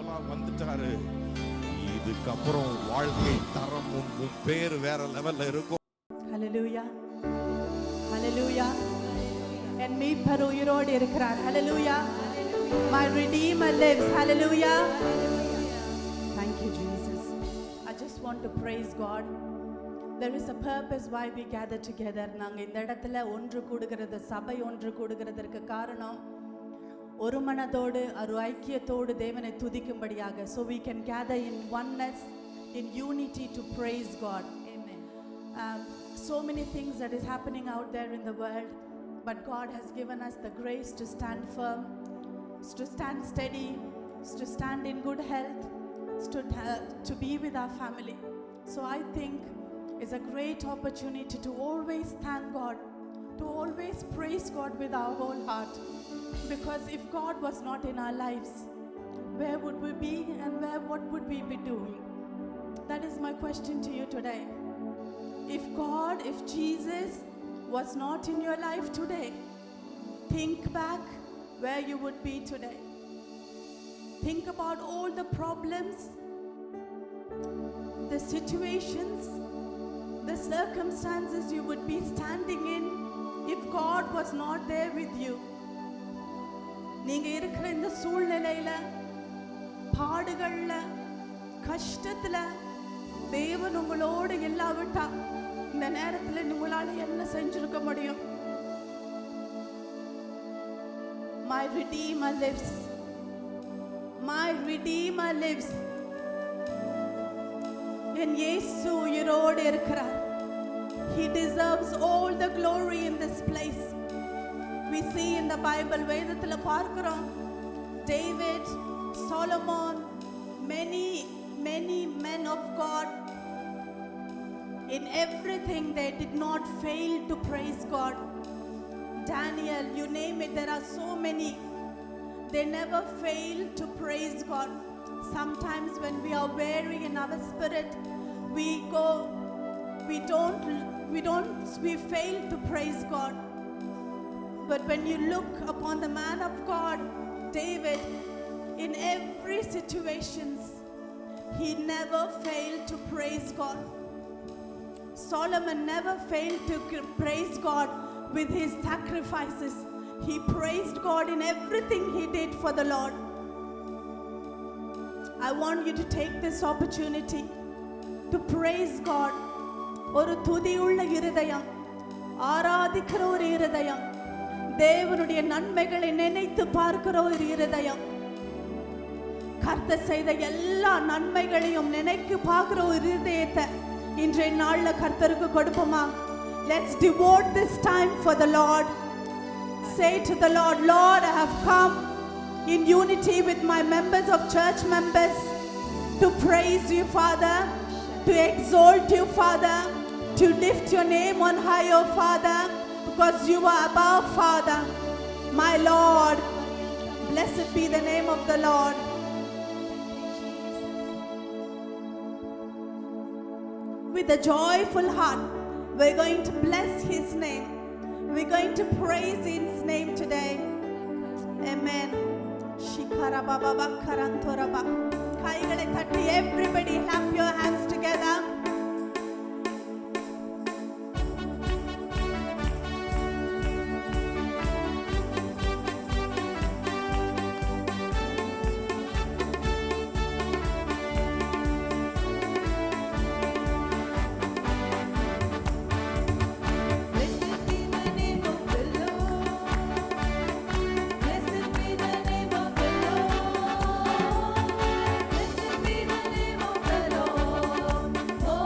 ராஜாவா வந்துட்டாரு. இதுக்கப்புறம் வாழ்க்கை தரம் பேர் வேற லெவல்ல இருக்கும். ஹல்லேலூயா, ஹல்லேலூயா. என் மீட்பர் உயிரோடு இருக்கிறார். ஹல்லேலூயா. My Redeemer lives. Hallelujah. Thank you, Jesus. I just want to praise God. There is a purpose why we gather together. நாங்க இந்த இடத்துல ஒன்று கூடுகிறது, சபை ஒன்று கூடுகிறதற்கு காரணம் ஒரு மனதோடு ஒரு ஐக்கியத்தோடு தேவனை துதிக்கும்படியாக. So we can gather in oneness, in unity to praise God. Amen. So many things that is happening out there in the world, but God has given us the grace to stand firm, to stand steady, to stand in good health, to be with our family. So I think it's a great opportunity to always thank God, to always praise God with our whole heart. Because if God was not in our lives, where would we be and what would we be doing? That is my question to you today. If Jesus was not in your life today, think back where you would be today. Think about all the problems, the situations, the circumstances you would be standing in if God was not there with you. நீங்க இருக்கிற இந்த சூழ்நிலையில, பாடுகள்ல, கஷ்டத்துல தேவன் உங்களோடு இல்லாவிட்டா இந்த நேரத்துல உங்களால என்ன செஞ்சிருக்க முடியும்? My Redeemer lives. My Redeemer lives. என் இயேசு உயிரோடு இருக்கிறார். He deserves all the glory in this place. We see in the Bible, வேதத்துல பார்க்கிறோம், David, Solomon, many men of God, in everything they did not fail to praise God. Daniel, you name it, there are so many. They never fail to praise God. Sometimes when we are weary in our spirit, we fail to praise God. But when you look upon the man of God, David, in every situations, he never failed to praise God. Solomon never failed to praise God with his sacrifices. He praised God in everything he did for the Lord. I want you to take this opportunity to praise God. ஒரு துதியுள்ள இருதயம், ஆராதிக்கிற ஒரு இருதயம், தேவனுடைய நன்மைகளை நினைத்து பார்க்கிற ஒரு இருதயம், கர்த்தர் செய்த எல்லா நன்மைகளையும் நினைத்து பார்க்கிற ஒரு இருதயத்தை இன்றைய நாள்ல கர்த்தருக்கு கொடுப்போமா? Let's devote this time for the Lord. Say to the Lord, Lord, I have come in unity with my members of church members to praise you, Father, to exalt you, Father, to lift your name on high, oh Father, because you are above, Father. My Lord, blessed be the name of the Lord. With a joyful heart, we're going to bless his name. We're going to praise his name today. Amen. Shikara baba bakarantora ba. Kaigale thatti, everybody clap your hands together. Oh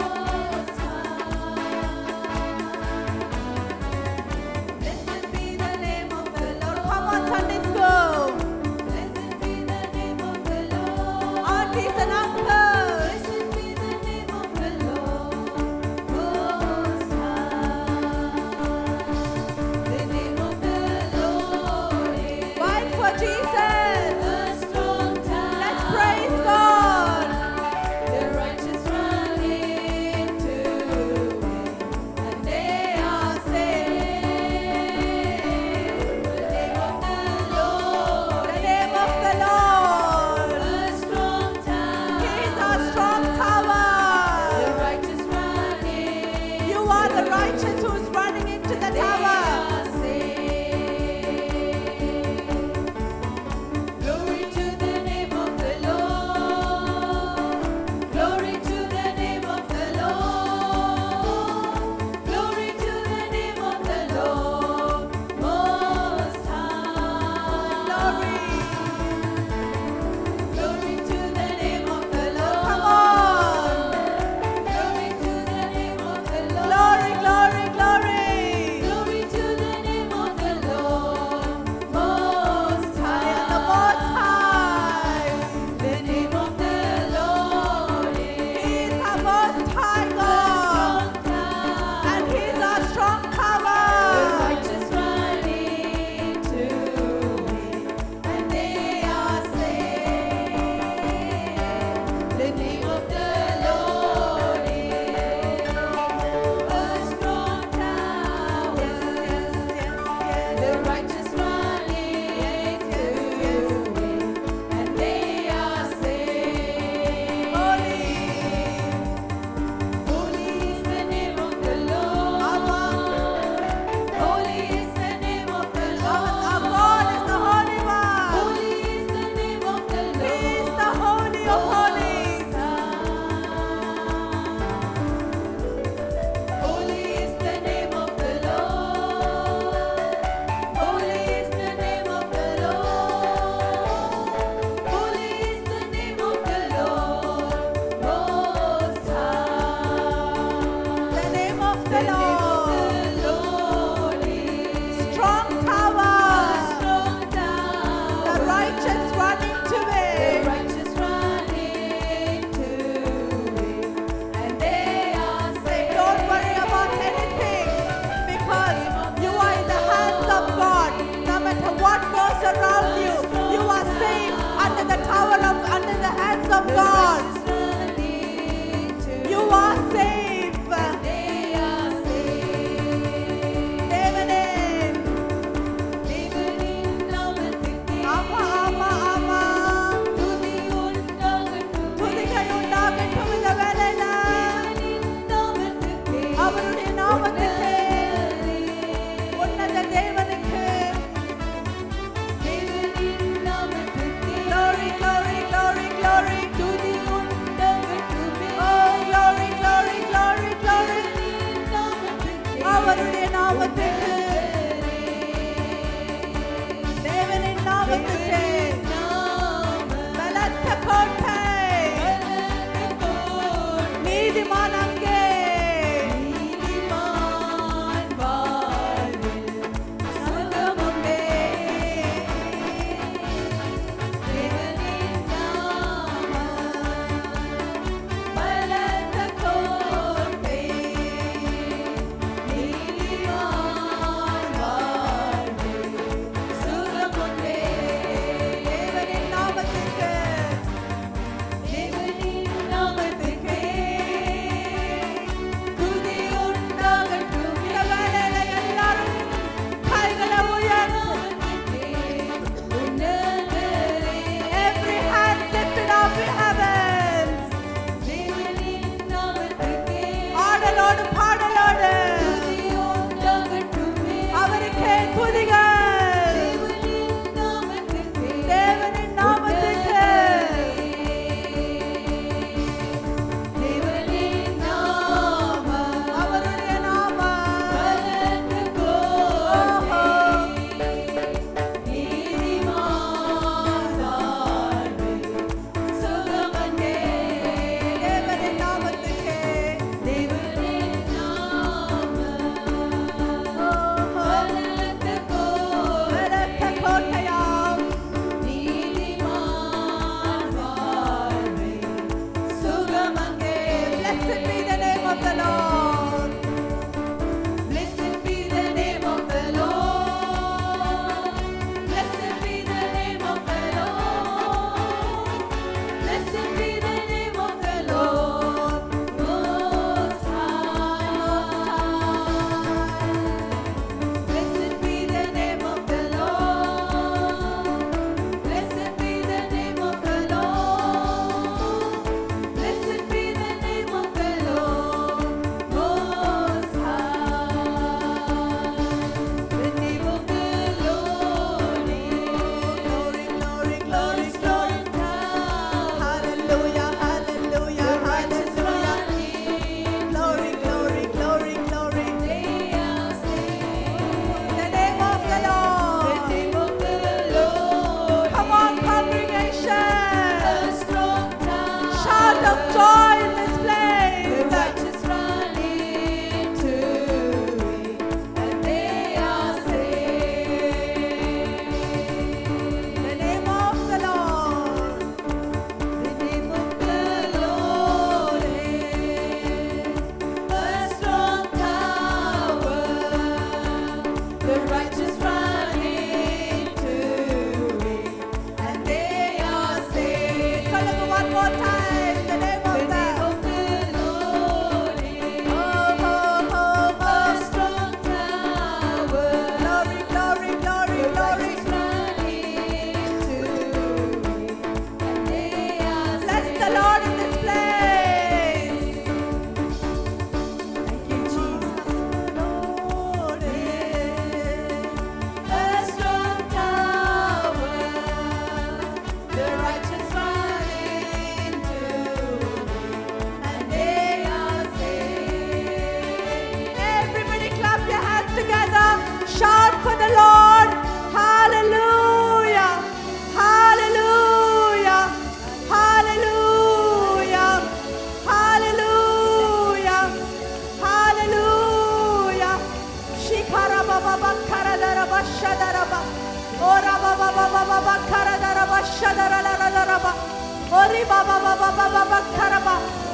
அவருடைய நாமத்துக்கு தேவனின் நாமத்துக்கு பலத்த கோட்டை நீதிமான் அங்கே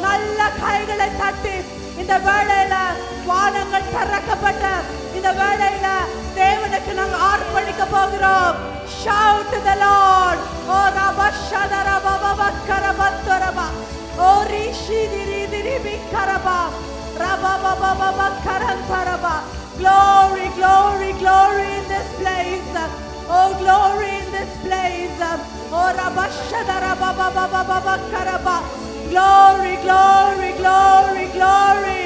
நல்ல கைகளை தட்டி இந்த வேளையில வானங்கள் திறக்கப்பட்ட இந்த வேளையில தேவனுக்கு நாங்கள் ஆர்ப்பணிக்க போகிறோம். Shout to the Lord. Oh Rabba Shadara Baba Bakara Batoraba. Oh Rishi Diri Diri Bikaraba. Rabba Baba Baba Karantaraba. Glory, glory, glory in this place. Oh glory in this place. Oh Rabba Shadara Baba Baba Baba Karaba. Glory, glory, glory, glory.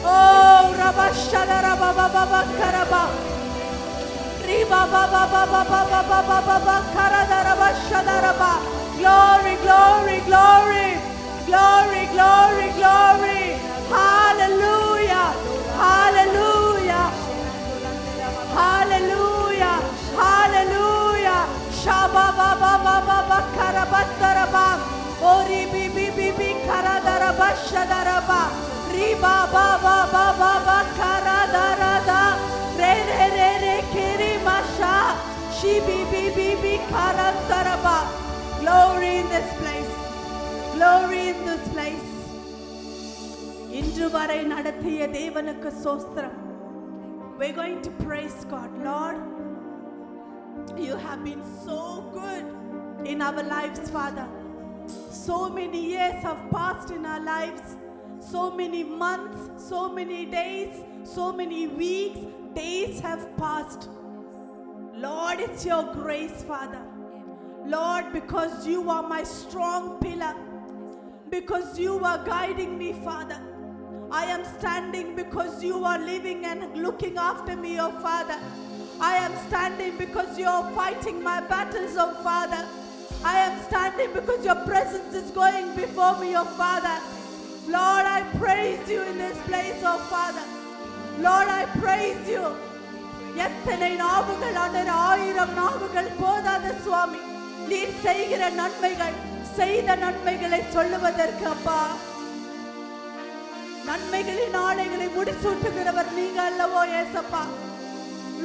Oh Rabba Shadara Baba Baba Karaba. Riba Baba Baba Baba Baba Baba Karadaraba Shadaraba. Glory, glory, glory. Glory, glory, glory. Hallelujah. Hallelujah. this place. Glory in this place. இன்று வரை நடத்திய தேவனுக்கு ஸ்தோத்திரம். We're going to praise God. Lord, you have been so good in our lives, Father. So many years have passed in our lives. So many months, so many days, so many weeks, days have passed. Lord, it's your grace, Father. Lord, because you are my strong pillar, because you are guiding me, Father. I am standing because you are living and looking after me, oh Father. I am standing because you are fighting my battles, oh Father. I am standing because your presence is going before me, oh Father. Lord, I praise you in this place, oh Father. Lord, I praise you. எத்தனை நாவுகள் ஆண்டவர், 1000 நாவுகள் போதாத சுவாமி. நீர் செய்கிற நன்மைகள், செய்த நன்மைகளை சொல்லுவதற்கு அப்பா. நன்மைகளின் ஆணைகளை முடிசூட்டுகிறவர் நீங்க அல்லவோ ஏசப்பா.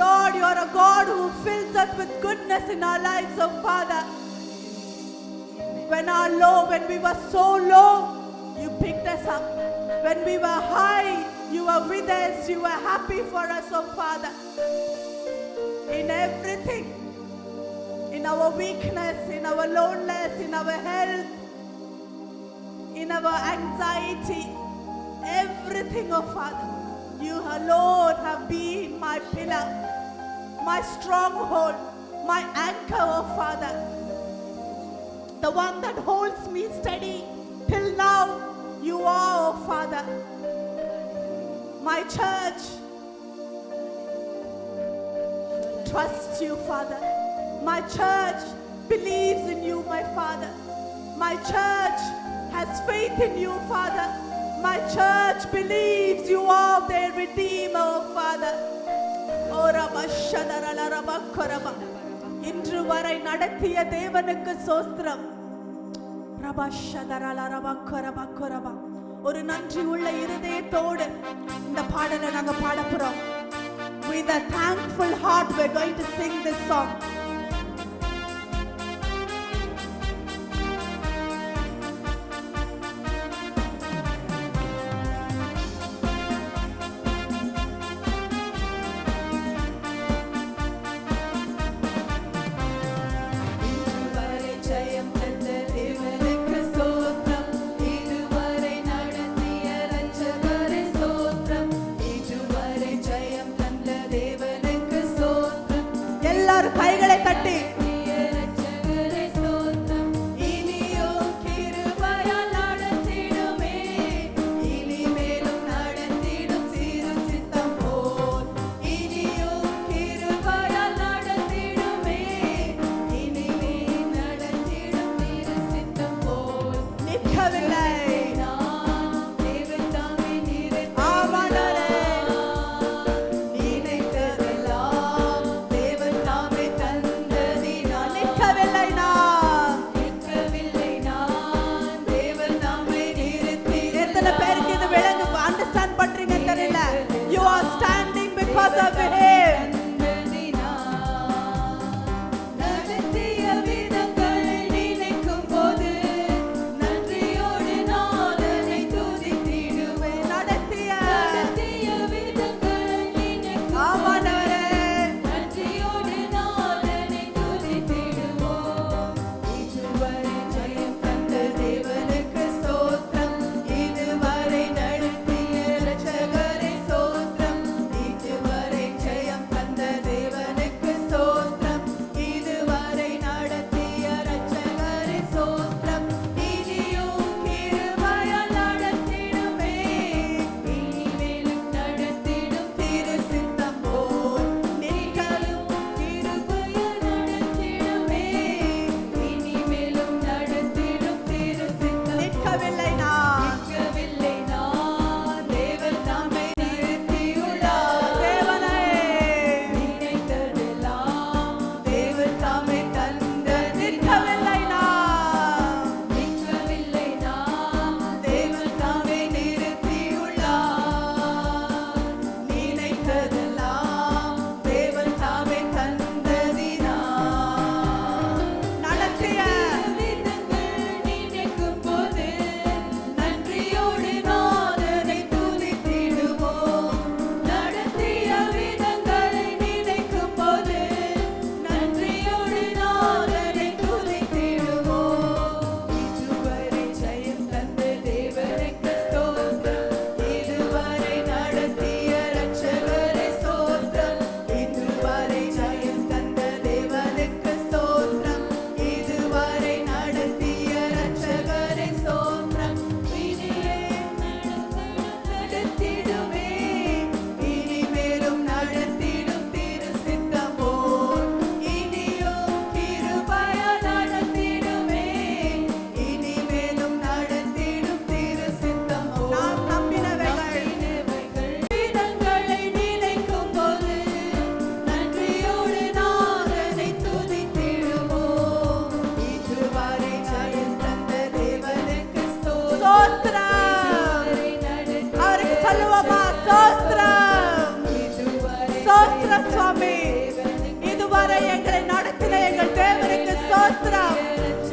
Lord, you are a God who fills us with goodness in our lives, oh Father. When we were so low, you picked us up. When we were high, you were with us. You were happy for us, oh Father. In everything, in our weakness, in our loneliness, in our health, in our anxiety, everything, oh Father, you alone have been my pillar, my stronghold, my anchor, oh Father. The one that holds me steady till now, you are, oh Father. My church trusts you, Father. My church believes in you, my Father. My church has faith in you, Father. My church believes you are their Redeemer, oh Father. Oh Rabba Shadarala Rabba Koraba. இன்று வரை நடத்திய தேவனுக்கு ஸ்தோத்திரம். Rabba Shadarala Rabba Koraba Koraba. ஒரு நன்றி உள்ள இருதயத்தோடு இந்த பாடலை நாங்க பாட போறோம். With a thankful heart we're going to sing this song. கைகளை தட்டி you are standing because of him. நடத்திய விதங்களை நினைக்கும் போது நன்றியோடு நான் எங்கள் தேவனுக்கு ஸ்தோத்திரம்.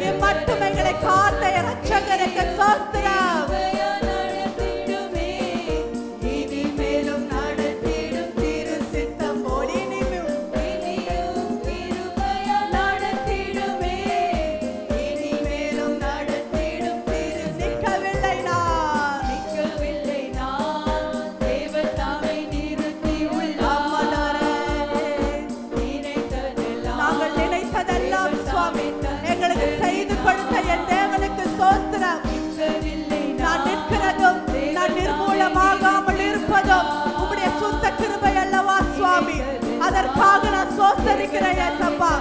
இம்மட்டும் எங்களை காத்த இரட்சகருக்கு ஸ்தோத்திரம். இனிமேலும் நடத்திடும் திரு சித்தம் போல் இனிமேலும் நடத்திடும் திரு நிற்கவில்லை நான் தேவன் தாமே நிறுத்தி உள்ளார். நாங்கள் நினைத்ததெல்லாம் சுவாமி எங்களுக்கு செய்து கொடுத்த என் தேவனுக்கு ஸ்தோத்திரம். நான் நிற்கிறதும் நான் நிர்மூலமாகாமல் இருப்பதும் உம்முடைய சுத்த கிருபை அல்லவா சுவாமி. அதற்காக நான் ஸ்தோத்திரிக்கிறேன் இயேசப்பா.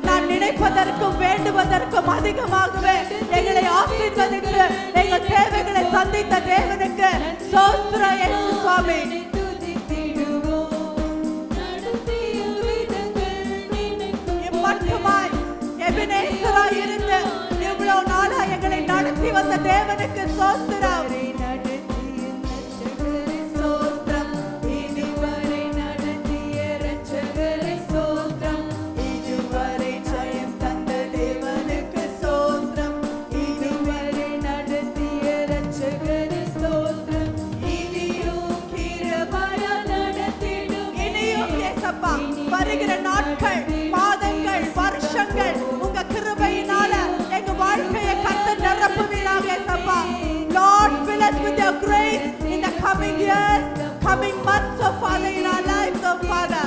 நான் நினைப்பதற்கும் வேண்டுவதற்கும் அதிகமாகவே எங்களை ஆசீர்வதித்து எங்கள் தேவைகளை சந்தித்த தேவனுக்கு ஸ்தோத்திரம் இயேசு சுவாமி. இம்மட்டுமாய் எபினேசராய் இருந்து இவ்வளவு நாளா எங்களை நடத்தி வந்த தேவனுக்கு ஸ்தோத்திரம். ஸ்தோத்திரம். இதுவரை நடத்திய இரட்சகரே ஸ்தோத்திரம். இதுவரை ஜெயம் தந்த தேவனுக்கு ஸ்தோத்திரம். இதுவரை நடத்திய இரட்சகரே ஸ்தோத்திரம். இனியும் கிருபையால் நடத்திடும். இனியும் இயேசப்பா வருகிற நாட்கள், மாதங்கள், வருஷங்கள் உங்க கிருபையினால எங்க வாழ்க்கையை கர்த்தர் நிரப்புவீராக இயேசப்பா. Lord, fill us with your grace in the coming years, coming months, oh Father, in our lives, oh Father.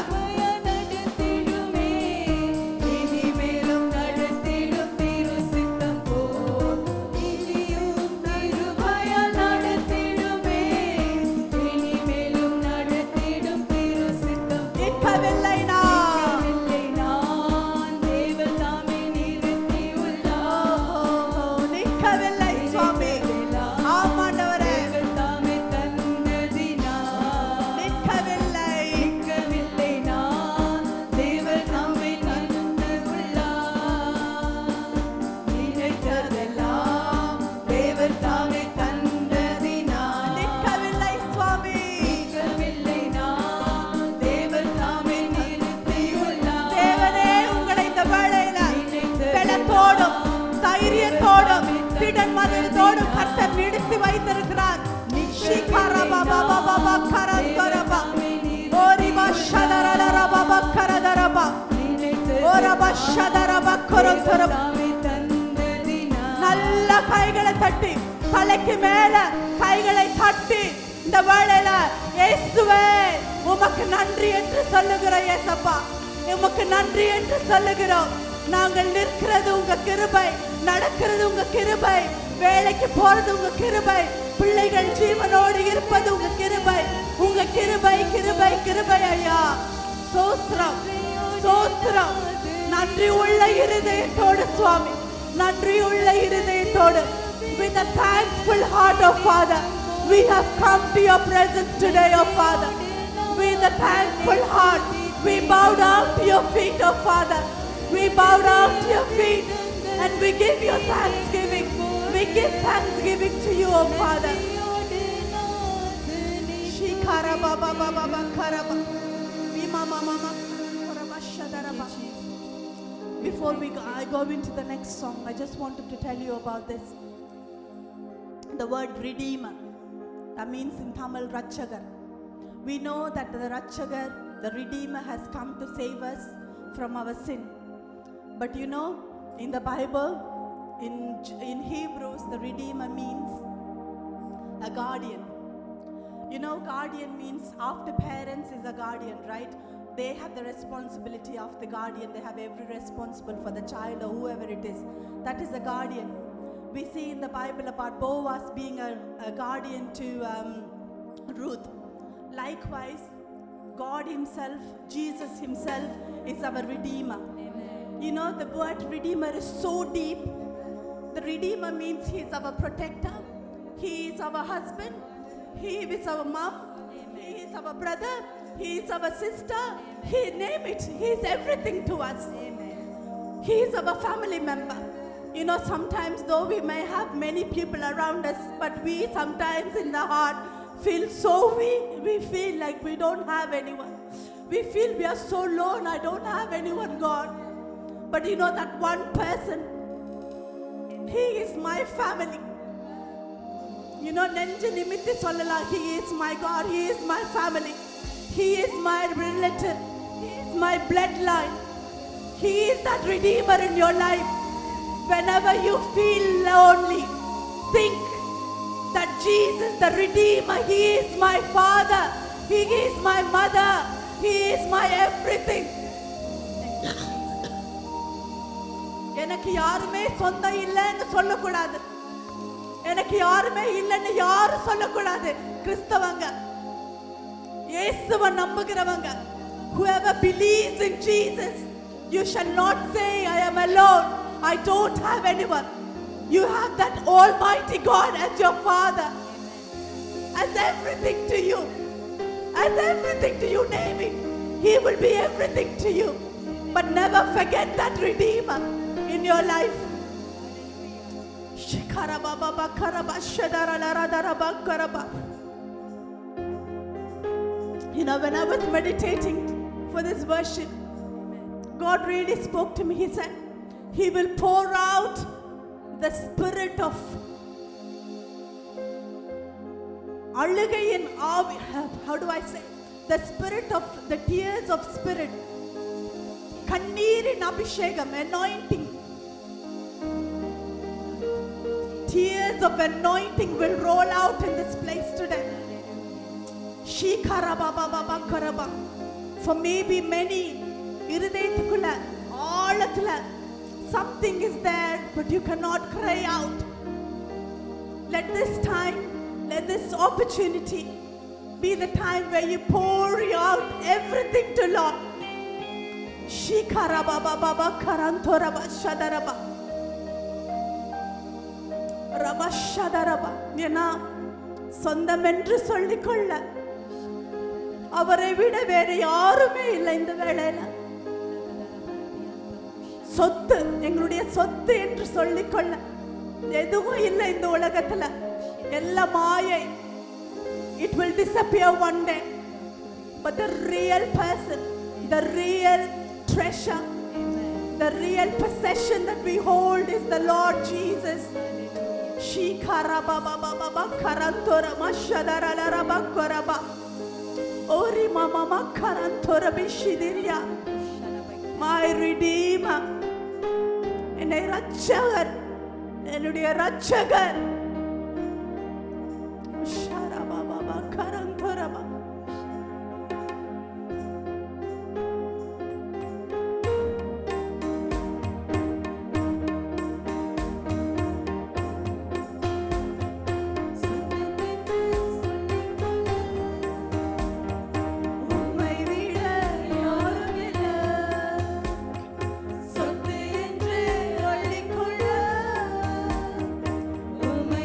இனிமேலும் நடத்திடும் திரு சித்தம் போல் இனியும் கிருபையால் நடத்திடுமே. இனிமேலும் நடத்திடும் திரு சித்தம் நிற்கவில்லை நான் தேவன் தாமே நிறுத்தி உள்ளார். நிற்கவில்லை சுவாமி. ஆமாண்டவரே தாமே தந்ததினார். நிற்கவில்லை நான் தேவன் தாமே தந்து உள்ளார். நினைத்ததெல்லாம் தேவன் தாமே தந்ததினார். நிற்கவில்லை சுவாமி. நிற்கவில்லை நான் தேவன் தாமே நிறுத்தி உள்ளார். தேவனே உங்களை இந்த வேளையில பலத்தோடும் தைரியத்தோடும் திடன் மனதோடும் கர்த்தர் நிறுத்தி வைத்திருக்கிறார். நல்ல கைகளை தட்டி தலைக்கு மேல கைகளை தட்டி இந்த வேளையில இயேசுவே உமக்கு நன்றி என்று சொல்லுகிற இயேசப்பா, உமக்கு நன்றி என்று சொல்லுகிறோம். நாங்கள் நிற்கிறது உங்க கிருபை, நடக்கிறது உங்க கிருபை, வேலைக்கு போறது உங்க கிருபை, பிள்ளைகள் ஜீவனோடு இருப்பது உங்க கிருபை. உங்க கிருபை கிருபை கிருபை ஐயா. சோஸ்திரம் சோஸ்திரம். நன்றி உள்ள இருதயத்தோடு சுவாமி, நன்றி உள்ள இருதயத்தோடு. With a thankful heart, oh Father, we have come to your presence today, oh Father. With a thankful heart, we bow down to your feet, oh Father. We bow down to your feet and we give you thanksgiving. We give thanksgiving to you, oh Father. Shikara baba baba karaba. Mama mama karaba shadaraba. Before I go into the next song, I just wanted to tell you about this. The word redeemer, that means in Tamil Ratchagar. We know that the Ratchagar, the redeemer, has come to save us from our sin. But you know, in the Bible, in Hebrews, the redeemer means a guardian. You know, guardian means after parents is a guardian, right? They have the responsibility of the guardian. They have every responsible for the child or whoever it is. That is a guardian. We see in the Bible about Boaz being a guardian to Ruth. Likewise, God himself, Jesus himself is our redeemer. You know, the word redeemer is so deep. The redeemer means he is our protector, he is our husband, he is our mom, he is our brother, he is our sister, he name it, he is everything to us. He is our family member. You know, sometimes though we may have many people around us, but we sometimes in the heart feel so weak. We feel like we don't have anyone. We feel we are so alone. I don't have anyone, God. But you know that one person, he is my family. You know, நெஞ்சு நிமித்தி சொல்லலாம், he is my God, he is my family, he is my relative, he is my bloodline, he is that redeemer in your life. Whenever you feel lonely, think that Jesus the redeemer, he is my father, he is my mother, he is my everything. எனக்கு யாருமே சொந்தம் இல்லைன்னு சொல்லக்கூடாது, எனக்கு யாருமே இல்லைன்னு யாரும் சொல்லக்கூடாது. கிறிஸ்தவங்க, இயேசுவை நம்புகிறவங்க, whoever believes in Jesus, you shall not say I am alone, I don't have anyone. You have that almighty God as your father, as everything to you, as everything to you. Name it, he will be everything to you. But never forget that redeemer in your life. You know, when I was meditating for this worship, God really spoke to me. He said, he will pour out the spirit of அழுகையின் ஆவி. How do I say? The spirit of the tears of spirit. கண்ணீரின் அபிஷேகம், anointing. Tears of anointing will roll out in this place today. Shikarababababkaraba. For maybe many, இருதயத்துக்குள்ள ஆழத்துல something is there, but you cannot cry out. Let this time, let this opportunity be the time where you pour out everything to Lord. Shikarababababakarantoraba shadaraba. ரபஷதரபா. ஏன்னா சொந்தம் என்று சொல்லிக்கொள்ள அவரை விட வேற யாருமே இல்லை இந்த வேளையில. சொத்து, எங்களுடைய சொத்து என்று சொல்லிக்கொள்ள எதுவும் இல்லை இந்த உலகத்துல. எல்லா மாயை. It will disappear one day. But the real person, the real treasure, the real possession that we hold is the Lord Jesus. Shikarababababakarantora mashadaralarabakwaraba. Ori mama makarantora bishidiria. My redeemer. என்னை ரட்சகர், என்னுடைய ரட்சகர். ஷரபபபகரந்தரபா. உம்மை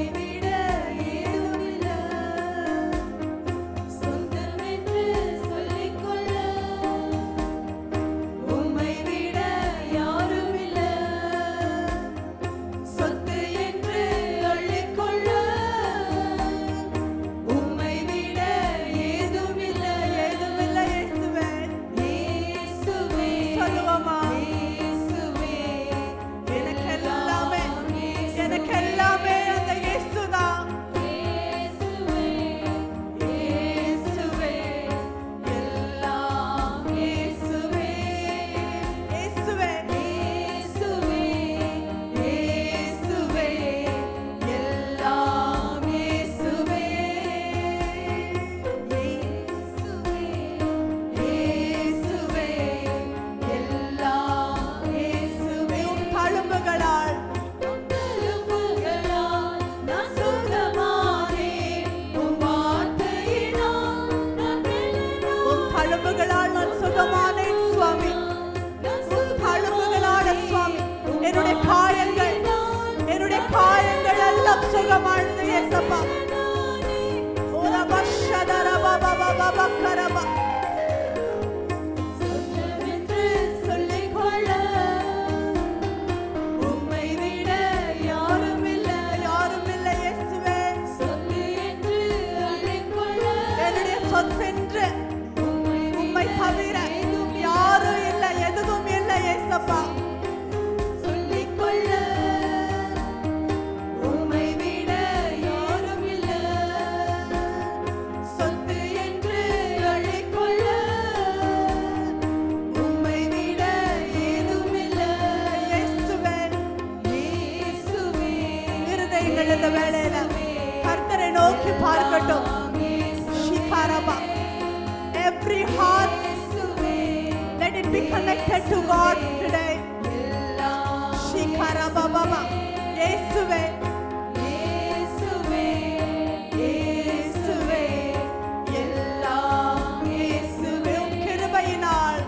பிள்ளைகள் இந்த வேளையில கர்த்தரை நோக்கி பார்க்கட்டும். ஷிகாரபா. Every heart, let it be connected to God today. ஷிகாரபா Baba. இயேசுவே இயேசுவே இயேசுவே எல்லாம் இயேசுவே. உம் கிருபையினால்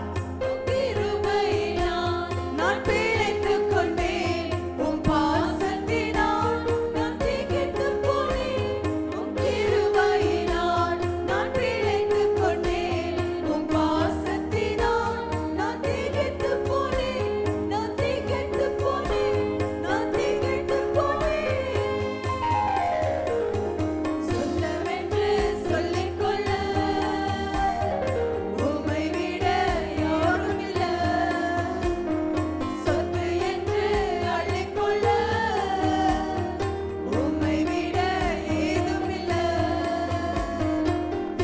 நான் பிழைத்துக் கொண்டேன். உம் பாசத்தினால் நான் திகைத்துப் போனேன். உம் கிருபையினால் நான் பிழைத்துக் கொண்டேன். உம் பாசத்தினால் நான் திகைத்துப் போனேன். நான் திகைத்துப் போனேன். நான் திகைத்துப் போனேன். சொந்தமென்று சொல்லிக்கொள்ள உம்மை விட யாரும் இல்லை. சொத்து என்று அள்ளிக்கொள்ள உம்மை விட ஏதும் இல்லை.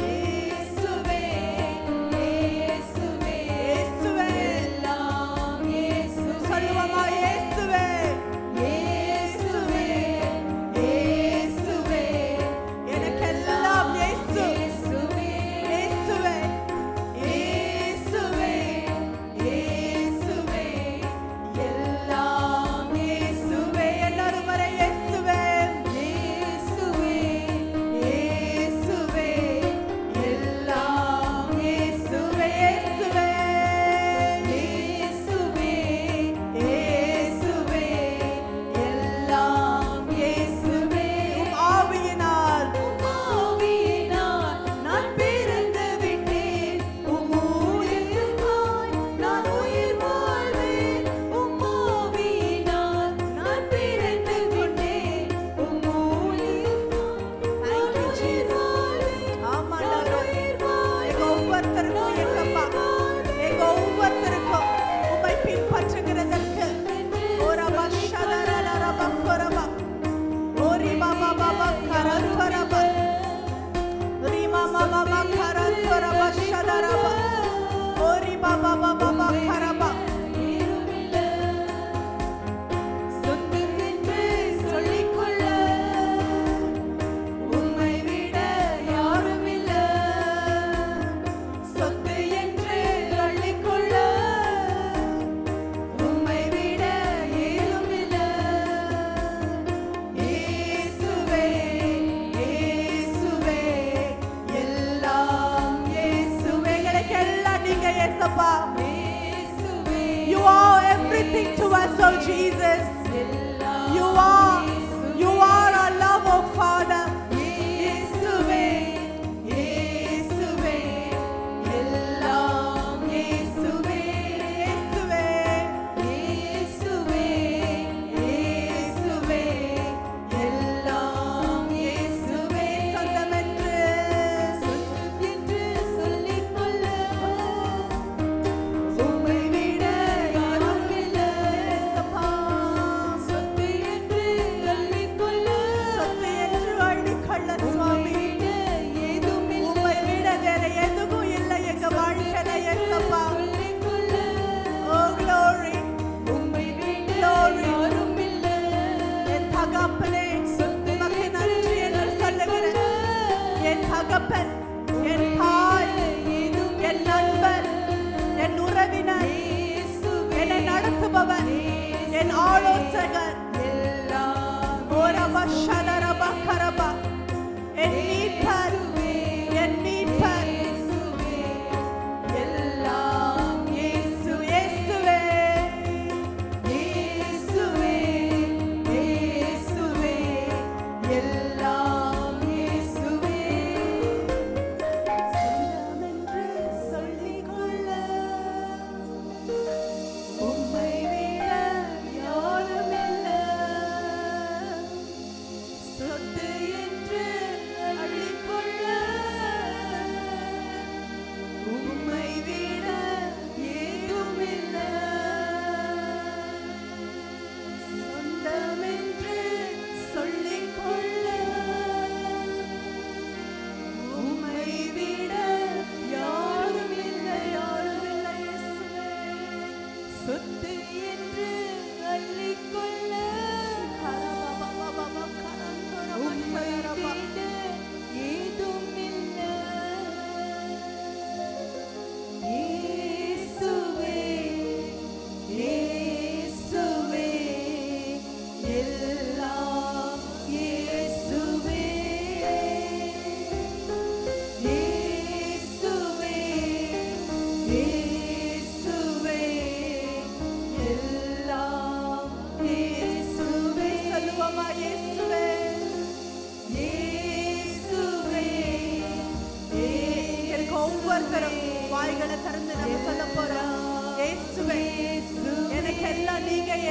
இயேசுவே இயேசுவே இயேசுவே எல்லாம் இயேசு. சொல்லுவோமா? இயேசுவே இயேசுவே இயேசுவே எனக்கெல்லாம் இயேசு. இயேசுவே இயேசுவே இயேசுவே எல்லாம் இயேசுவே. எல்லாரும் வர இயேசுவே இயேசுவே இயேசுவே எல்லாம் இயேசுவே. இயேசுவே இயேசுவே இயேசுவே எல்லாம் இயேசுவே. உம் ஆவியினால் நான் பிறந்து விட்டேன். உம் ஊழியத்துக்காய் நான் உயிர் வாழ்வேன். உம் ஆவியினால் நான் பிறந்து விட்டேன். உம் ஊழியத்துக்காய் நான் உயிர் வாழ்வேன். ஆமாண்டவரே, எங்க ஒவ்வொருத்தருக்கும் இயேசப்பா, எங்க ஒவ்வொருத்தருக்கும் உம்மை பின்பற்றுகிறதற்கு ஓரபா ஷதரரபா கொரபா ஓரி பாபா பாபா கரரபா ரீமா மாமா கரரபா ஷதரபா ஓரி பாபா பாபா கரபா. சொந்தம் என்று சொல்லிக்கொள்ள உம்மை விட யாரும் இல்லை. சொத்து என்று அள்ளிக்கொள்ள உம்மை விட ஏதும் இல்லை. இயேசுவே இயேசுவே எல்லாம் இயேசுவே. எங்களுக்கெல்லாம் நீங்க இயேசப்பா. You are everything to us, oh Jesus. You are our love, oh Father. இயேசுவே இயேசுவே எல்லாம் இயேசுவே. இயேசுவே இயேசுவே இயேசுவே எல்லாம் இயேசுவே. சொந்தமென்று சொல்லிக்கொள்ள உம்மை விட யாரும் இல்லை. இயேசப்பா. சொத்து என்று அள்ளிக்கொள்ள சுவாமி உம்மை விட வேற எதுவும் இல்லை எங்க வாழ்க்கையில. இயேசப்பா. Oh glory, glory. என் தகப்பனே உமக்கு நன்றி என்று சொல்லுகிறேன். என் தகப்பன், என் தாய், என் நண்பர், என் உறவினர், என்னை நடத்துபவர், என் ஆலோசகர், ஓரபா ஷதரபா கரபா என் மீட்பர், என் மீட்பர் எல்லாம் இயேசு. இயேசுவே இயேசுவே இயேசுவே எல்லாம் இயேசுவே. சொந்தமென்று சொல்லிக்கொள்ள உம்மை விட யாரும் இல்லை. சொத்து என்று அள்ளிக்கொள்ள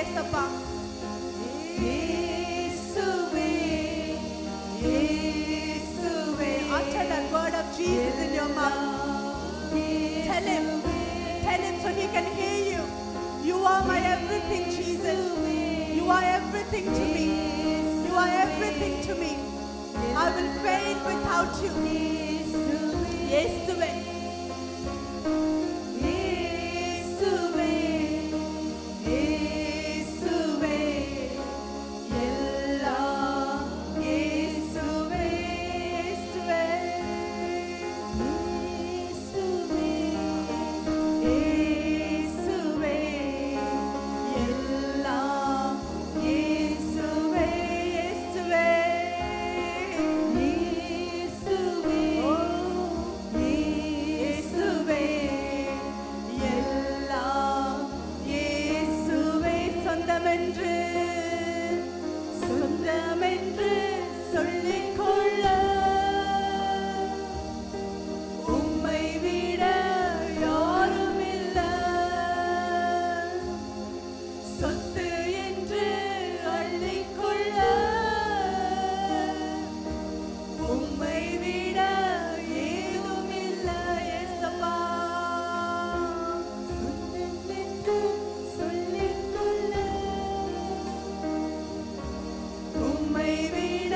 ஏசப்பா. Utter that word of Jesus in your mouth. Tell him so he can hear you. You are my everything, Jesus. You are everything to me. You are everything to me. I will fail without you. இயேசுவே, சொந்தமென்று சொல்லிக்கொள்ள உம்மை விட யாரும் இல்லை. சொத்து என்று அள்ளிக்கொள்ள உம்மை விட ஏதும் இல்லை. ஏசப்பா, சொந்தமென்று சொல்லிக்கொள்ள உம்மை விட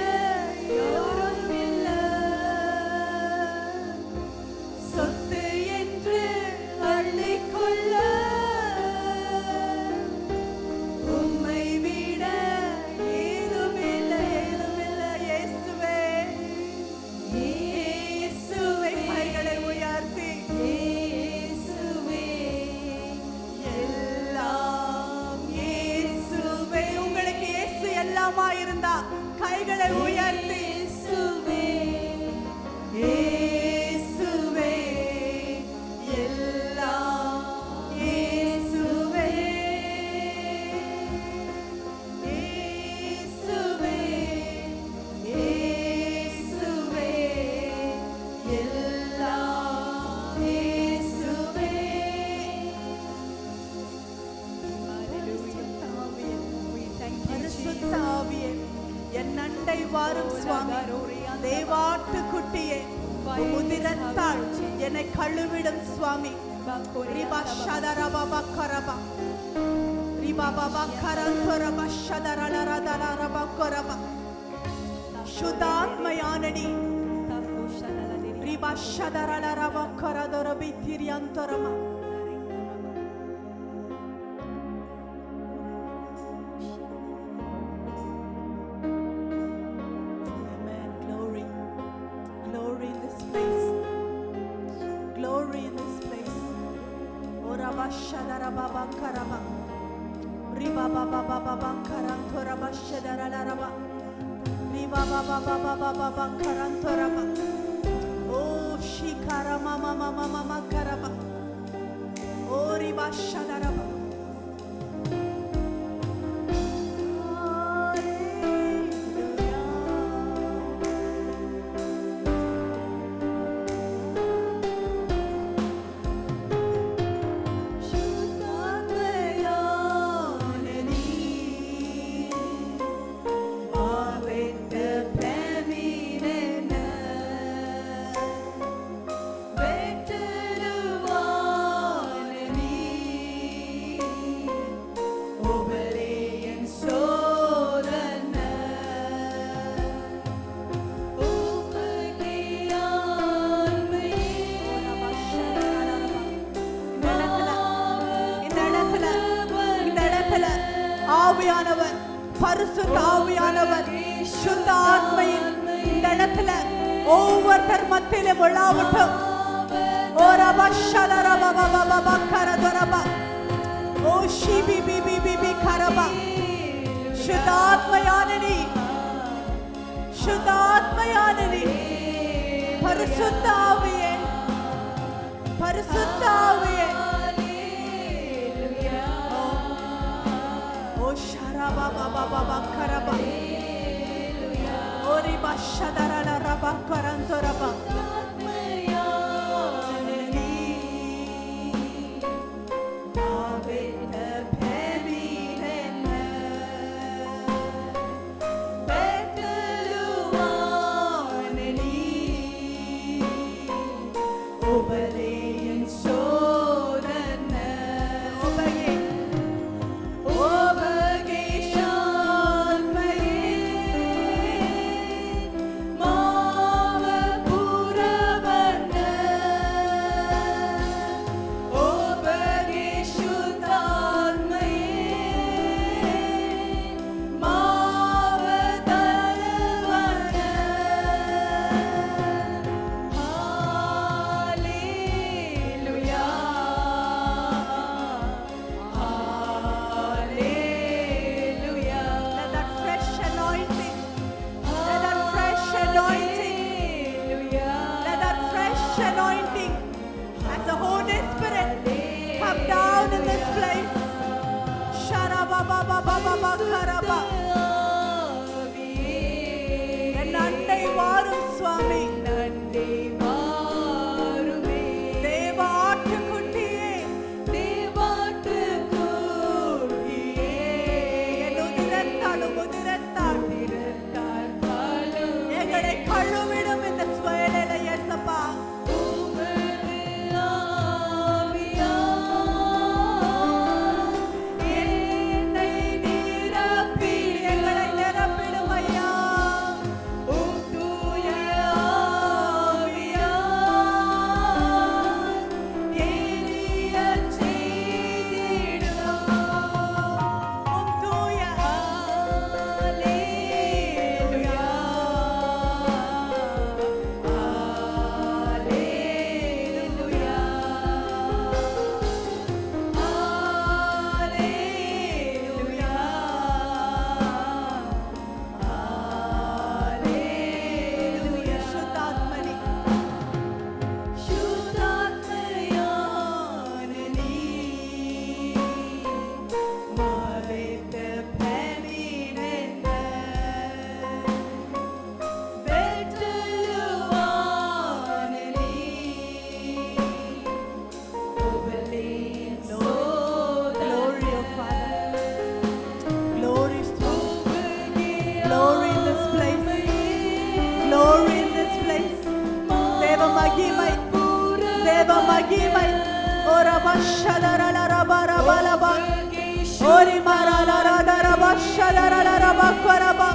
யாரும் இல்லை. சொத்து என்று அள்ளிக்கொள்ள உம்மை விட ஏதும் இல்லை, ஏதும் இல்லை. இயேசுவே, இயேசுவே, கைகளை உயர்த்தி இயேசுவே, எல்லாம் இயேசுவே. உங்களுக்கு இயேசு எல்லாமா இருந்தா கைகளை உயர்த்தி இயேசுவே, இயேசுவே, எல்லாம் இயேசுவே, இயேசுவே, இயேசுவே, எல்லாம் இயேசுவே. பரிசுத்த ஆவியே, என் அண்டை வாரும் சுவாமி. தேவாட்டு குட்டியே, உதிரத்தால் என்னை கழுவிடும் சுவாமி. ரிபா ஷதரபா கரபா, ரிபா Baba கரந்தரபா ஷதரலரதலரபா கரபா. சுதாத்மயானடி ரிபா ஷதரலரபா கரதரபி திரியந்தரமா. Amen. Glory. Glory in this place. Glory in this place. Oraba shadaraba karaba. Riba baba baba karantoraba shadararaba. Riba baba baba karantoraba. Oh shikara mama mama mama karaba. Oh riba shadaraba. ஆவியானவர், பரிசுத்த ஆவியானவர், சுத்த ஆத்மையின் இந்த இடத்துல ஒவ்வொருத்தர் மத்தியிலே விழாவட்டும். ஓ ரபா ஷதரபா பாபா பாபா கரதரபா. ஓ Shibi BP BP கரபா. சுத்த ஆத்மையானனி, சுத்த ஆத்மையானனி, பரிசுத்த ஆவியே, பரிசுத்த ஆவியே. Sharaba baba baba karaba. Ori bashadara la raba karanto raba. Ave the pemi அண்டை வாரும் சுவாமி. நண்டை வாருமே தேவ ஆட்டுக்குட்டியே, தேவாட்டுக்குட்டியே, என் உதிரத்தாலும் உதிரத்தால் எங்களை கழுவிடும் இந்த வேளையில இயேசப்பா. உமது ஆவியால் என்னை நிரப்பி எங்களை நிரப்பிடும் ஐயா. உம் தூய ஆவியால் எரியச் செய்திடும். உம் தூய Hallelujah. சுத்தாத்மனி glory of Father, glory in this place, glory in this place. தேவ மகிமை, தேவ மகிமை. ஓரபஷதரலரபரபலபா, ஓரிமரலரதரபஷதரலரபக்கரபா,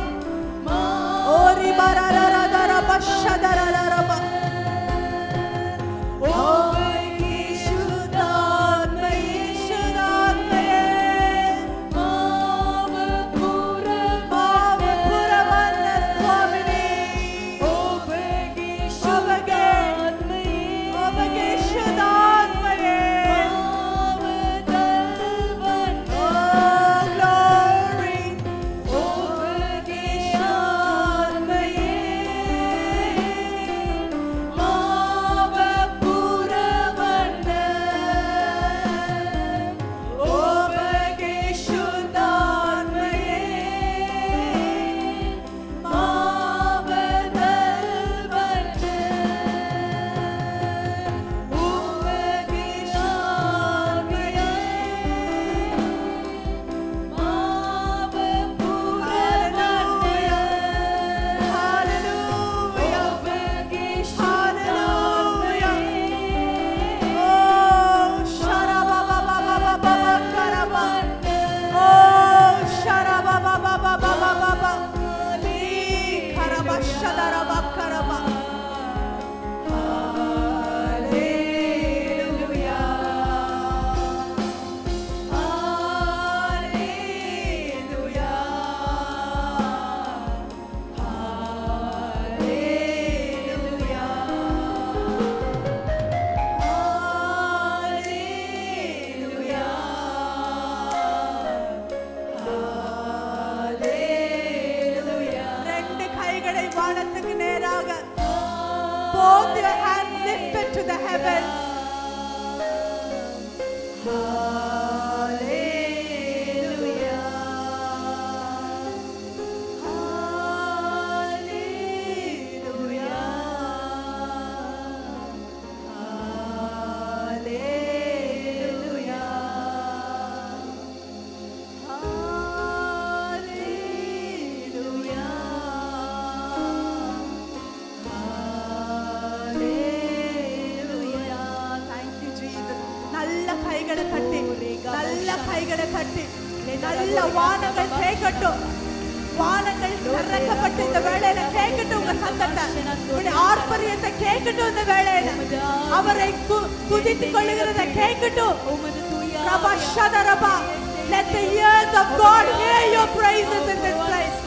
ஓரிமரலரதரபஷதரலரபா. Both your hands lifted to the heavens. Hallelujah. Hallelujah. கைகளை தட்டி நல்ல வானங்கள் கேட்கட்டும். வானங்கள் திறக்கப்பட்டு இந்த வேளையில கேட்கட்டும். உங்க சத்தத்தை, உங்களுடைய ஆர்ப்பரியத்தை கேட்கட்டும். இந்த வேளையில அவரை துதித்துக் கொள்ளுகிறத கேட்கட்டும். ரபா ஷதரபா. Let the ears of God hear your praises in this place.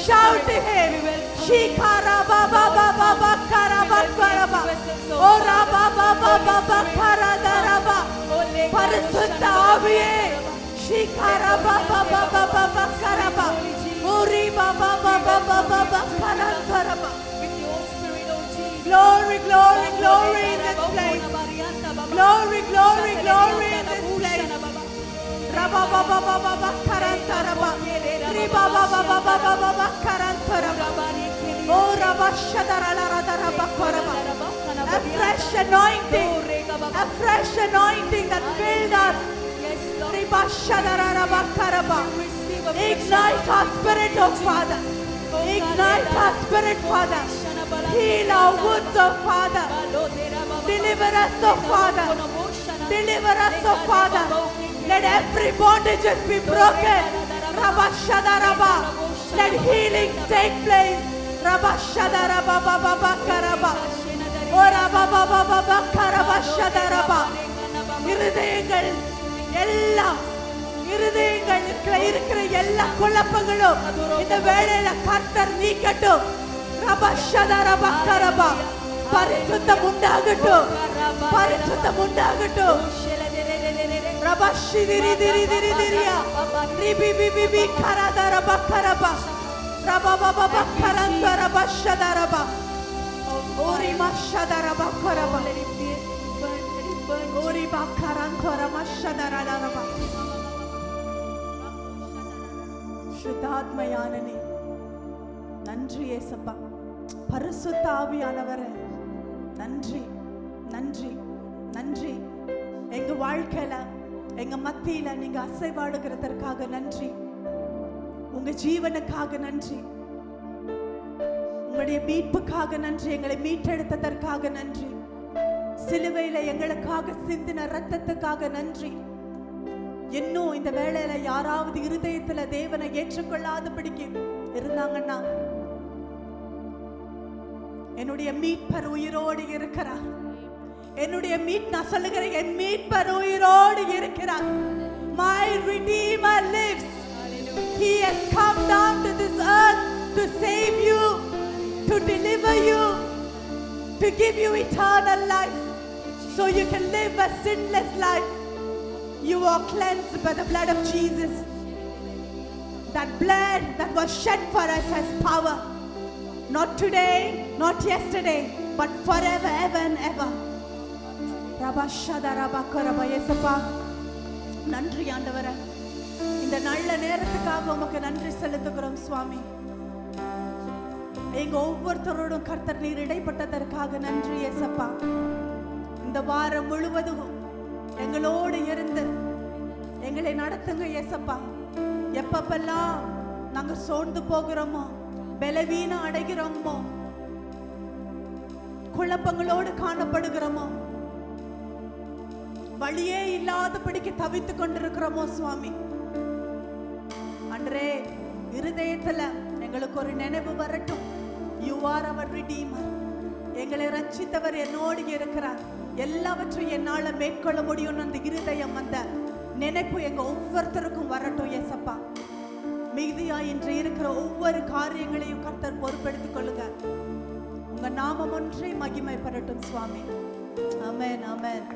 Shout to him. Shikara baba baba bakara bakara. Oh raba baba baba karadaraba. பரிசுத்த ஆவியே, shikara baba baba baba karaba. Ori baba baba baba karaba. Glory, glory, glory in this place. Glory, glory, glory in this place. Raba baba baba karanta raba. Ri baba baba baba karanta raba. Oh, Rabashadararadarabakoraba. A fresh anointing. A fresh anointing that filled us. Yes, Lord. Ribashadarabakaraba. Receive a fresh Ignite our spirit, oh Father. Ignite our spirit, Father. Heal our wounds, oh Father. Deliver us, oh Father. Deliver us, oh Father. Let every bondage be broken. Rabashadaraba. Let healing take place. Rabashadaraba baba karaba. Ora baba baba karaba shadaraba. இருதயங்கள் எல்லாம் இருதயங்கள் இருக்கிற எல்லா குழப்பங்களும் இந்த வேளையில கர்த்தர் நீக்கட்டும். ரபஷதரபா கரபா. பரிசுத்தம் உண்டாகட்டும். பரிசுத்தம் உண்டாகட்டும். ரபஷிதிரிதிரிதிரிதிரியா. ரிபிபிபிபி கரதரபா கரபா. ரபபபப கரந்தரபா ஷதரபா. ஓரி மஷதரபா கரபா. ஓரி பக்கரந்தரபா ஷதரபா. சுத்தாத்மயானனே நன்றி ஏசப்பா. பரிசுத்த ஆவியானவரே நன்றி நன்றி நன்றி. எங்க வாழ்க்கையில எங்க மத்தியில நீங்க அசைவாடுகிறதற்காக நன்றி. உங்க ஜீவனுக்காக நன்றி. உங்களுடைய மீட்புக்காக நன்றி. எங்களை மீட்டெடுத்ததற்காக நன்றி. சிலுவையில எங்களுக்காக சிந்தின ரத்தத்துக்காக நன்றி. இன்னும் இந்த வேளையில யாராவது இருதயத்துல தேவனை ஏற்றுக்கொள்ளாதபடிக்கு இருந்தாங்கன்னா என்னுடைய மீட்பர் உயிரோடு இருக்கிறார். என்னுடைய நான் சொல்லுகிறேன், என் மீட்பர் உயிரோடு இருக்கிறார். My Redeemer lives. He has come down to this earth to save you, to deliver you, to give you eternal life, so you can live a sinless life. You are cleansed by the blood of Jesus. That blood that was shed for us has power. Not today, not yesterday, but forever, ever and ever. ரபஷதரபகரப. இயேசுப்பா நன்றி ஆண்டவரே. இந்த நல்ல நேரத்துக்காக உமக்கு நன்றி செலுத்துகிறோம் சுவாமி. எங்க ஒவ்வொருத்தரோடும் கர்த்தர் நீர் இடைப்பட்டதற்காக நன்றி இயேசுப்பா. இந்த வாரம் முழுவதும் எங்களோடு இருந்து எங்களை நடத்துங்க இயேசுப்பா. எப்பப்பெல்லாம் நாங்க சோர்ந்து போகிறோமோ, பலவீனம் அடைகிறோமோ, குழப்பங்களோடு காணப்படுகிறோமோ, வழியே இல்லாதபடிக்கு தவித்துக் கொண்டிருக்கிறோமோ சுவாமி, அன்றே இருதயத்துல எங்களுக்கு ஒரு நினைவு வரட்டும். You are our Redeemer. எங்களை ரட்சித்தவர் என்னோடு இருக்கிறார். எல்லாவற்றையும் என்னால மேற்கொள்ள முடியும். அந்த இருதயம், அந்த நினைப்பு எங்க ஒவ்வொருத்தருக்கும் வரட்டும் ஏசப்பா. மீதியா இன்று இருக்கிற ஒவ்வொரு காரியங்களையும் கர்த்தர் பொறுப்பெடுத்துக் கொள்ளுங்க. உங்க நாமம் ஒன்றே மகிமைப்படட்டும் சுவாமி. ஆமென் ஆமென்.